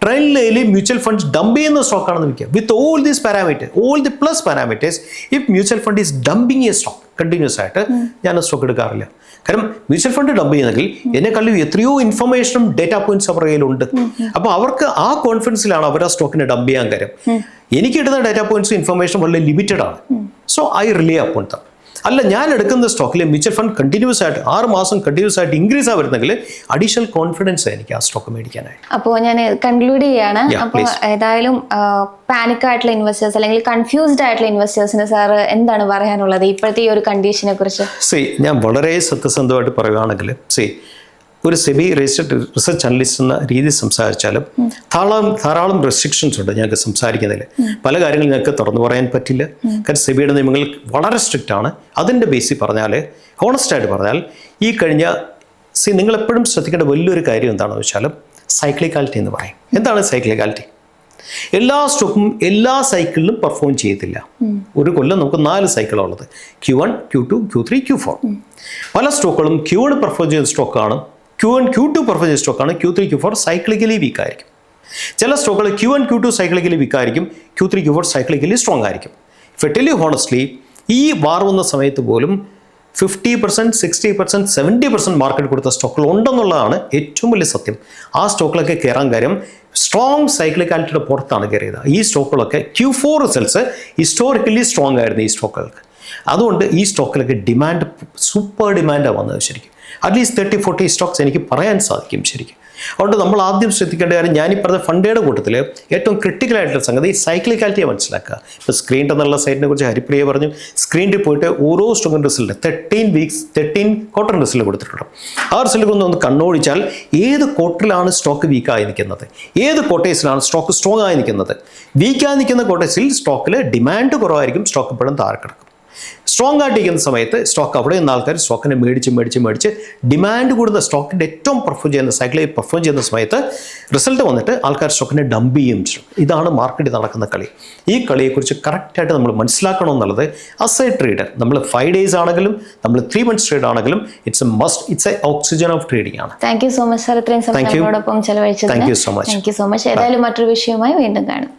ട്രെൻഡ് ലൈനിൽ മ്യൂച്വൽ ഫണ്ട്സ് ഡംപ് ചെയ്യുന്ന സ്റ്റോക്കാണെന്ന് വയ്ക്കുക, with all these parameters, all the plus parameters. If mutual fund is dumping A stock continuous ആയിട്ട്, ഞാൻ സ്റ്റോക്ക് എടുക്കാറില്ല. കാരണം മ്യൂച്വൽ ഫണ്ട് ഡംപ് ചെയ്യുന്നെങ്കിൽ എന്നെക്കാളും എത്രയോ ഇൻഫർമേഷനും ഡേറ്റാ പോയിന്റ്സ് അവരുടെ കയ്യിലുണ്ട്. അപ്പോൾ അവർക്ക് ആ കോൺഫിഡൻസിലാണ് അവർ ആ സ്റ്റോക്കിനെ ഡംപ് ചെയ്യാൻ കാര്യം. എനിക്ക് കിട്ടുന്ന ഡേറ്റാ പോയിന്റ്സ് ഇൻഫർമേഷൻ വളരെ ലിമിറ്റഡ് ആണ്. So I relay upon dum. അല്ല, ഞാൻ എടുക്കുന്ന സ്റ്റോക്കിൽ മ്യൂച്വൽ ഫണ്ട് കണ്ടിന്യൂസ് ആയിട്ട് 6 മാസം കണ്ടിന്യൂസ് ആയിട്ട് ഇൻക്രീസ് ആവുന്നെങ്കിൽ അഡീഷണൽ കോൺഫിഡൻസ് എനിക്ക് ആ സ്റ്റോക്ക് മേടിക്കാനായിട്ട്. അപ്പോൾ ഞാൻ കൺക്ലൂഡ് ചെയ്യാണ്. അപ്പോൾ ഏതായാലും പാനിക് ആയിട്ടുള്ള ഇൻവെസ്റ്റേഴ്സ് അല്ലെങ്കിൽ കൺഫ്യൂസ്ഡ് ആയിട്ടുള്ള ഇൻവെസ്റ്റേഴ്സിന് സാർ എന്താണ് പറയാനുള്ളത് ഇപ്പോഴത്തെ ഈ ഒരു കണ്ടീഷനെ കുറിച്ച്? ഞാൻ വളരെ സത്യസന്ധമായിട്ട് പറയുകയാണെങ്കിൽ, ഒരു സെബി രജിസ്റ്റർഡ് റിസർച്ച് അനലിസ്റ്റ് എന്ന രീതിയിൽ സംസാരിച്ചാലും ധാരാളം റെസ്ട്രിക്ഷൻസ് ഉണ്ട് ഞങ്ങൾക്ക് സംസാരിക്കുന്നതിൽ. പല കാര്യങ്ങളും ഞങ്ങൾക്ക് തുറന്നു പറയാൻ പറ്റില്ല. കാരണം സെബിയുടെ നിയമങ്ങൾ വളരെ സ്ട്രിക്റ്റ് ആണ്. അതിൻ്റെ ബേസിൽ പറഞ്ഞാൽ, ഹോണസ്റ്റായിട്ട് പറഞ്ഞാൽ, ഈ കഴിഞ്ഞ നിങ്ങളെപ്പോഴും ശ്രദ്ധിക്കേണ്ട വലിയൊരു കാര്യം എന്താണെന്ന് വെച്ചാൽ സൈക്ലിക്കാലിറ്റി എന്ന് പറയും. എന്താണ് സൈക്ലിക്കാലിറ്റി? എല്ലാ സ്റ്റോക്കും എല്ലാ സൈക്കിളിലും പെർഫോം ചെയ്യത്തില്ല. ഒരു കൊല്ലം നമുക്ക് 4 സൈക്കിളുള്ളത്, Q1, Q2, Q3, Q4. പല സ്റ്റോക്കുകളും Q1 പെർഫോം ചെയ്യുന്ന സ്റ്റോക്കാണ്, Q1, Q2 പെർഫോം ചെയ്യുന്ന സ്റ്റോക്കാണ്, Q3, Q4 സൈക്ലിക്കലി വീക്കായിരിക്കും. ചില സ്റ്റോക്കുകൾ Q1, Q2 cyclically വീക്കായിരിക്കും, Q3, Q4 cyclically strong ആയിരിക്കും. ഫെറ്റലി ഹോണസ്റ്റ്ലി ഈ വാർ വന്ന സമയത്ത് പോലും 50%, 60%, 70% മാർക്കറ്റ് കൊടുത്ത സ്റ്റോക്കുകൾ ഉണ്ടെന്നുള്ളതാണ് ഏറ്റവും വലിയ സത്യം. ആ സ്റ്റോക്കിലൊക്കെ കയറാൻ കാര്യം സ്ട്രോങ് സൈക്ലിക്കാലിറ്റിയുടെ പുറത്താണ് കയറിയത്. ഈ സ്റ്റോക്കുകളൊക്കെ Q4 റിസൾട്ട്സ് ഹിസ്റ്റോറിക്കലി സ്ട്രോങ് ആയിരുന്നു ഈ സ്റ്റോക്കുകൾക്ക്. അതുകൊണ്ട് ഈ സ്റ്റോക്കിലൊക്കെ ഡിമാൻഡ്, സൂപ്പർ ഡിമാൻഡാണ് വന്നത് ശരിക്കും. അറ്റ്ലീസ്റ്റ് 30-40 സ്റ്റോക്സ് എനിക്ക് പറയാൻ സാധിക്കും ശരിക്കും. അതുകൊണ്ട് നമ്മൾ ആദ്യം ശ്രദ്ധിക്കേണ്ട കാര്യം, ഞാനീ പറഞ്ഞ ഫണ്ടയുടെ കൂട്ടത്തിൽ ഏറ്റവും ക്രിട്ടിക്കലായിട്ടുള്ള സംഗതി സൈക്ലിക്കാലിറ്റിയെ മനസ്സിലാക്കുക. ഇപ്പോൾ സ്ക്രീൻ എന്നുള്ള സൈറ്റിനെ കുറിച്ച് ഹരിപ്രിയ പറഞ്ഞു. സ്ക്രീനിൽ പോയിട്ട് ഓരോ സ്റ്റോക്കിൻ്റെ റിസൾട്ട് 13 ക്വാർട്ടർ റിസൾട്ട് കൊടുത്തിട്ടുണ്ട്. ആ റിസൾട്ട് ഒന്ന് കണ്ണോടിച്ചാൽ ഏത് ക്വാർട്ടറിലാണ് സ്റ്റോക്ക് വീക്കായി നിൽക്കുന്നത്, ഏത് ക്വാർട്ടേഴ്സിലാണ് സ്റ്റോക്ക് സ്ട്രോങ് ആയി നിൽക്കുന്നത്. വീക്കായി നിൽക്കുന്ന ക്വാർട്ടേഴ്സിൽ സ്റ്റോക്കിൽ ഡിമാൻഡ് കുറവായിരിക്കും, സ്റ്റോക്ക് ഇപ്പോഴും താഴെ കിടക്കും. സ്ട്രോങ് ആയിട്ടിരിക്കുന്ന സമയത്ത് സ്റ്റോക്ക് അവിടെ നിന്ന് ആൾക്കാർ സ്റ്റോക്കിനെ മേടിച്ച് ഡിമാൻഡ് കൂടുന്ന സ്റ്റോക്കിൻ്റെ ഏറ്റവും പെർഫോം ചെയ്യുന്ന സൈക്കിളിൽ പെർഫോം ചെയ്യുന്ന സമയത്ത് റിസൾട്ട് വന്നിട്ട് ആൾക്കാർ സ്റ്റോക്കിനെ ഡംപ് ചെയ്യും. ഇതാണ് മാർക്കറ്റിൽ നടക്കുന്ന കളി. ഈ കളിയെക്കുറിച്ച് കറക്റ്റായിട്ട് നമ്മൾ മനസ്സിലാക്കണമെന്നുള്ളത് ആസ് എ ട്രേഡർ, നമ്മൾ 5 days ആണെങ്കിലും നമ്മൾ 3 months ട്രേഡ് ആണെങ്കിലും it's a oxygen of trading ആണ്. Thank you so much sir, ഇത്രയും സമയം നമ്മളോടൊപ്പം ചെലവഴിച്ചത്. Thank you so much. ഏതായാലും മറ്റൊരു വിഷയവുമായി വീണ്ടും കാണും.